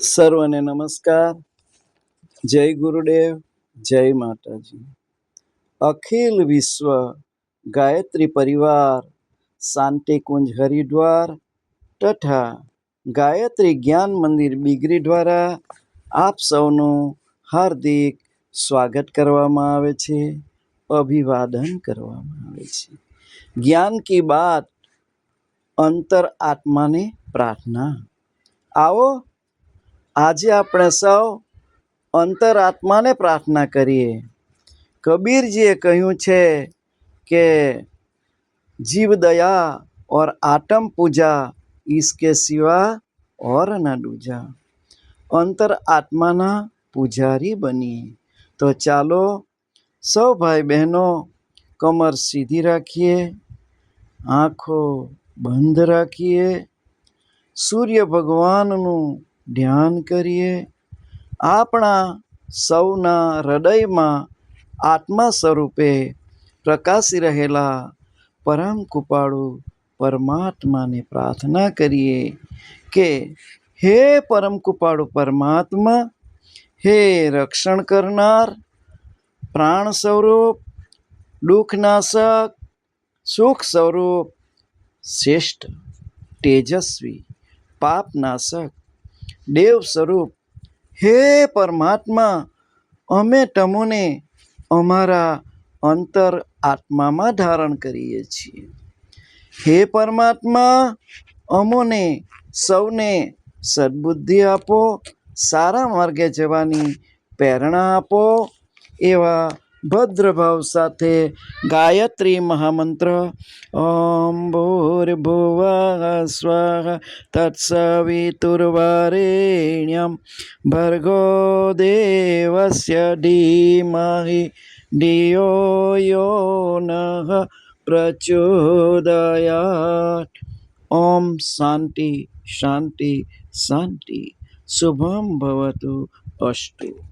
સર્વને નમસ્કાર. જય ગુરુદેવ, જય માતાજી. અખિલ વિશ્વ ગાયત્રી પરિવાર શાંતિકુંજ હરિદ્વાર તથા ગાયત્રી જ્ઞાન મંદિર બિગરી દ્વારા આપ સૌનું હાર્દિક સ્વાગત કરવામાં આવે છે, અભિવાદન કરવામાં આવે છે. જ્ઞાન કી બાત, અંતર આત્માને પ્રાર્થના. આવો આજે આપણે સૌ અંતરાત્માને પ્રાર્થના કરીએ. કબીરજીએ કહ્યું છે કે જીવ દયા और आत्म पूजा इसके सिवा और न दूजा. અંતર આત્માના પૂજારી બનીએ. તો ચાલો સૌ ભાઈ બહેનો કમર સીધી રાખીએ, આંખો બંધ રાખીએ, સૂર્ય ભગવાનનું ધ્યાન કરીએ. આપણા સૌના હૃદયમાં આત્મા સ્વરૂપે પ્રકાશી રહેલા પરમ કૃપાળુ પરમાત્માને પ્રાર્થના કરીએ કે હે પરમ કૃપાળુ પરમાત્મા, હે રક્ષણ કરનાર, પ્રાણ સ્વરૂપ, દુઃખનાશક, સુખ સ્વરૂપ, શ્રેષ્ઠ, તેજસ્વી, પાપનાશક, દેવ સ્વરૂપ, હે પરમાત્મા, અમે તમોને અમારા અંતર આત્મામાં ધારણ કરીએ છીએ. હે પરમાત્મા, અમોને સૌને સદબુદ્ધિ આપો, સારા માર્ગે જવાની પ્રેરણા આપો. એવા ભદ્રભાવ સાથે ગાયત્રી મહામંત્ર ઓમ ભૂર્ભુવઃ સ્વઃ તત્સવિતુર્વરેણ્યં ભર્ગો દેવસ્ય ધીમહિ ધિયો યો નઃ પ્રચોદયાત. ઓમ શાંતિ શાંતિ શાંતિ. શુભમ ભવતુ. અસ્તુ.